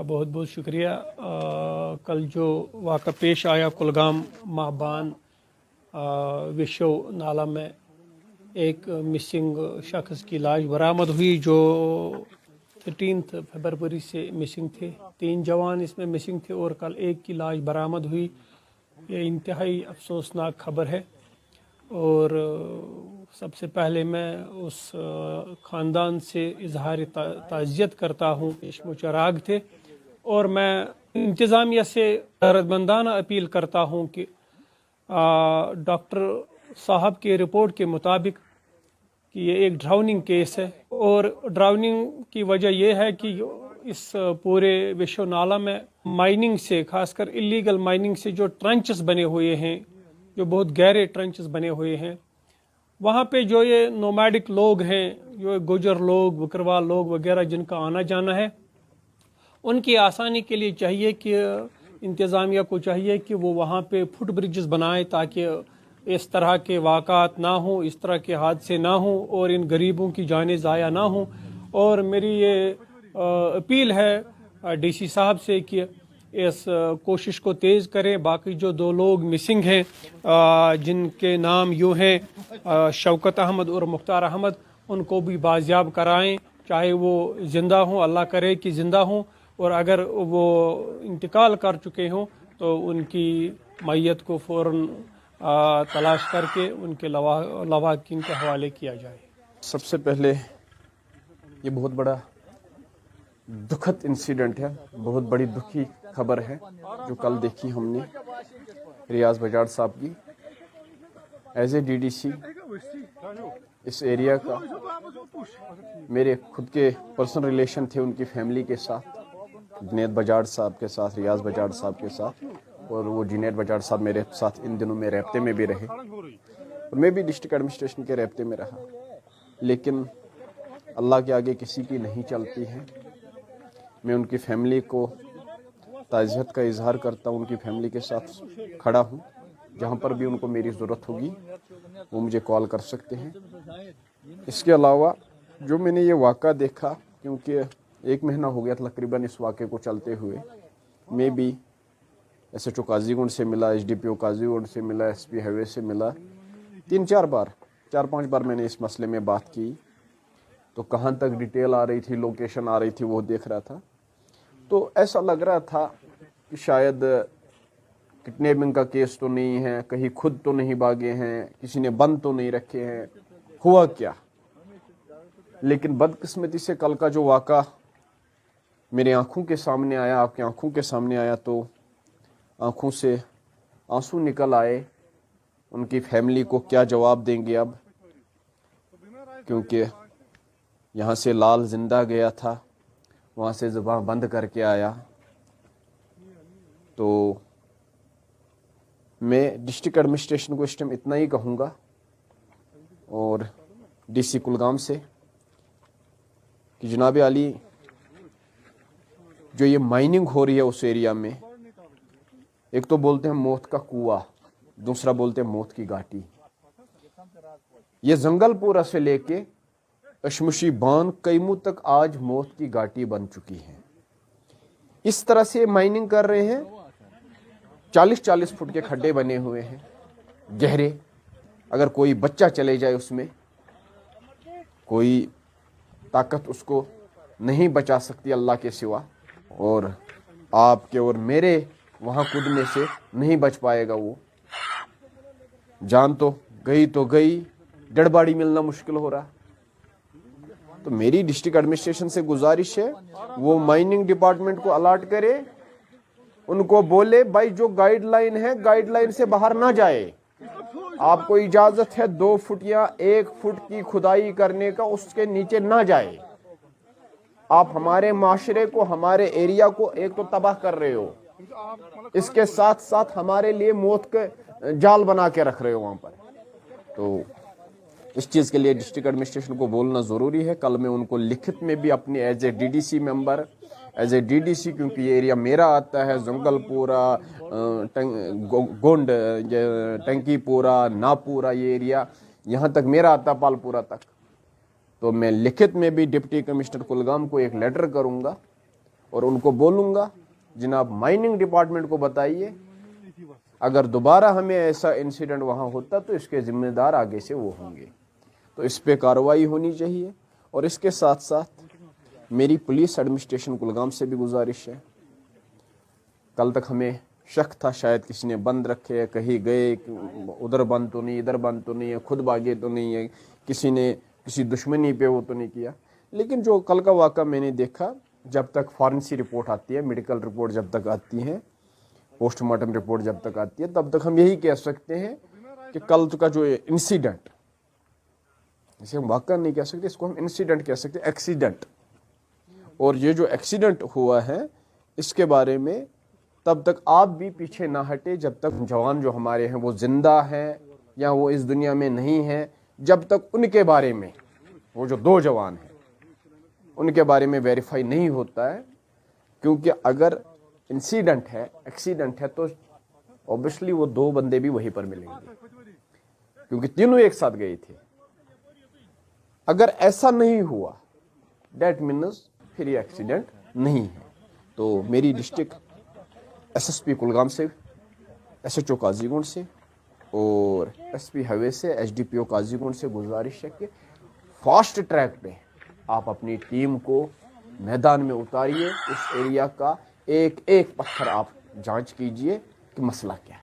का बहुत बहुत शुक्रिया। कल जो वाक़ा पेश आया कुलगाम माहबान विशव नाला में एक मिसिंग शख्स की लाश बरामद हुई जो 13 फरवरी से मिसिंग थे। 3 जवान इसमें मिसिंग थे और कल एक की लाश बरामद हुई। ये इंतहाई अफसोसनाक खबर है और सबसे पहले मैं उस ख़ानदान से इजहार ताज़ियत करता हूँ। मुचराग थे और मैं इंतज़ामिया से रद्दमंदाना अपील करता हूँ कि डॉक्टर साहब की रिपोर्ट के मुताबिक कि ये एक ड्राउनिंग केस है और ड्राउनिंग की वजह यह है कि इस पूरे विश्व नाला में माइनिंग से, खासकर इलीगल माइनिंग से जो ट्रंचेस बने हुए हैं, जो बहुत गहरे ट्रंचेस बने हुए हैं, वहाँ पे जो ये नोमैडिक लोग हैं, जो गुजर लोग, बकरवाल लोग वगैरह जिनका आना जाना है, उनकी आसानी के लिए चाहिए कि इंतज़ामिया को चाहिए कि वो वहाँ पे फुट ब्रिजेस बनाए ताकि इस तरह के वाक़ात ना हो, इस तरह के हादसे ना हो और इन गरीबों की जानें ज़ाया ना हो। और मेरी ये अपील है डीसी साहब से कि इस कोशिश को तेज़ करें। बाकी जो 2 लोग मिसिंग हैं जिनके नाम यूँ हैं शौकत अहमद और मुख्तार अहमद, उनको भी बाजियाब कराएं, चाहे वो ज़िंदा हों, अल्लाह करे कि ज़िंदा हों, और अगर वो इंतकाल कर चुके हों तो उनकी मैयत को फ़ौरन तलाश करके उनके लवाकिन के हवाले किया जाए। सबसे पहले ये बहुत बड़ा दुखद इंसिडेंट है, बहुत बड़ी दुखी खबर है जो कल देखी हमने रियाज बजाड़ साहब की। एज ए डीडीसी इस एरिया का मेरे खुद के पर्सनल रिलेशन थे उनकी फैमिली के साथ, जुनैद बजाड़ साहब के साथ, रियाज बजाड़ साहब के साथ, और वो जुनैद बजाड़ साहब मेरे साथ इन दिनों में रब्ते में भी रहे और मैं भी डिस्ट्रिक्ट एडमिनिस्ट्रेशन के रब्ते में रहा। लेकिन अल्लाह के आगे किसी की नहीं चलती है। मैं उनकी फैमिली को ताज़ियत का इजहार करता हूँ, उनकी फैमिली के साथ खड़ा हूँ। जहाँ पर भी उनको मेरी ज़रूरत होगी वो मुझे कॉल कर सकते हैं। इसके अलावा जो मैंने ये वाक़ा देखा, क्योंकि 1 महीना हो गया था तकरीबन इस वाक़े को चलते हुए, मैं भी SHO काजीगुंड से मिला, SDPO काजीगुंड से मिला, SP हाईवे से मिला, 4-5 बार मैंने इस मसले में बात की। तो कहाँ तक डिटेल आ रही थी, लोकेशन आ रही थी, वो देख रहा था। तो ऐसा लग रहा था कि शायद किडनैपिंग का केस तो नहीं है, कहीं खुद तो नहीं भागे हैं, किसी ने बंद तो नहीं रखे हैं, हुआ क्या। लेकिन बदकिस्मती से कल का जो वाक़ा मेरे आंखों के सामने आया, आपकी आंखों के सामने आया, तो आंखों से आंसू निकल आए। उनकी फैमिली को क्या जवाब देंगे अब, क्योंकि यहाँ से लाल जिंदा गया था, वहाँ से ज़ुबान बंद करके आया। तो मैं डिस्ट्रिक्ट एडमिनिस्ट्रेशन को इस टाइम इतना ही कहूँगा और DC कुलगाम से कि जनाब आली, जो ये माइनिंग हो रही है उस एरिया में, एक तो बोलते हैं मौत का कुआं, दूसरा बोलते हैं मौत की घाटी। ये जंगलपुरा से लेके अशमुशी बांध कैमू तक आज मौत की घाटी बन चुकी है। इस तरह से माइनिंग कर रहे हैं, 40-40 फुट के खड्डे बने हुए हैं गहरे। अगर कोई बच्चा चले जाए उसमें, कोई ताकत उसको नहीं बचा सकती अल्लाह के सिवा, और आपके और मेरे वहाँ कूदने से नहीं बच पाएगा वो। जान तो गई, डेड बॉडी मिलना मुश्किल हो रहा। तो मेरी डिस्ट्रिक्ट एडमिनिस्ट्रेशन से गुजारिश है, वो माइनिंग डिपार्टमेंट को अलर्ट करे, उनको बोले भाई जो गाइडलाइन है, गाइडलाइन से बाहर ना जाए। आपको इजाजत है 2 फुट या 1 फुट की खुदाई करने का, उसके नीचे ना जाए। आप हमारे माशरे को, हमारे एरिया को एक तो तबाह कर रहे हो, इसके साथ साथ हमारे लिए मौत के जाल बना के रख रहे हो वहां पर। तो इस चीज़ के लिए डिस्ट्रिक्ट एडमिनिस्ट्रेशन को बोलना ज़रूरी है। कल मैं उनको लिखित में भी अपनी as a DDC member, as a DDC, क्योंकि ये एरिया मेरा आता है, जंगलपुरा, गोंड, टंकीपुरा, नापुरा, ये एरिया यहाँ तक मेरा आता, पालपुरा तक। तो मैं लिखित में भी डिप्टी कमिश्नर कुलगाम को एक लेटर करूँगा और उनको बोलूँगा जनाब माइनिंग डिपार्टमेंट को बताइए अगर दोबारा हमें ऐसा इंसिडेंट वहाँ होता तो इसके जिम्मेदार आगे से वो होंगे। तो इस पे कार्रवाई होनी चाहिए। और इसके साथ साथ मेरी पुलिस एडमिनिस्ट्रेशन कुलगाम से भी गुजारिश है, कल तक हमें शक था शायद किसी ने बंद रखे, कहीं गए, उधर बंद तो नहीं, इधर बंद तो नहीं है, खुद भागे तो नहीं है, किसी ने किसी दुश्मनी पे वो तो नहीं किया। लेकिन जो कल का वाक़ा मैंने देखा, जब तक फॉरेंसिक रिपोर्ट आती है, मेडिकल रिपोर्ट जब तक आती है, पोस्टमार्टम रिपोर्ट जब तक आती है, तब तक हम यही कह सकते हैं कि कल का जो इंसिडेंट, इसे हम वाक़ा नहीं कह सकते, इसको हम इंसिडेंट कह सकते, एक्सीडेंट। और ये जो एक्सीडेंट हुआ है इसके बारे में तब तक आप भी पीछे ना हटे जब तक जवान जो हमारे हैं वो जिंदा हैं या वो इस दुनिया में नहीं हैं, जब तक उनके बारे में, वो जो 2 जवान हैं उनके बारे में वेरीफाई नहीं होता है। क्योंकि अगर इंसिडेंट है, एक्सीडेंट है, तो ऑब्वियसली वो 2 बंदे भी वहीं पर मिलेंगे क्योंकि तीनों एक साथ गए थे। अगर ऐसा नहीं हुआ डेट मीन्स फिर ये एक्सीडेंट नहीं है। तो मेरी डिस्ट्रिक्ट एसएसपी कुलगाम से, एसएचओ काजीगुंड से और एसपी हाईवे से, एसडीपीओ काजीगुंड से गुजारिश है कि फास्ट ट्रैक पे आप अपनी टीम को मैदान में उतारिए, इस एरिया का एक एक पत्थर आप जांच कीजिए कि मसला क्या है।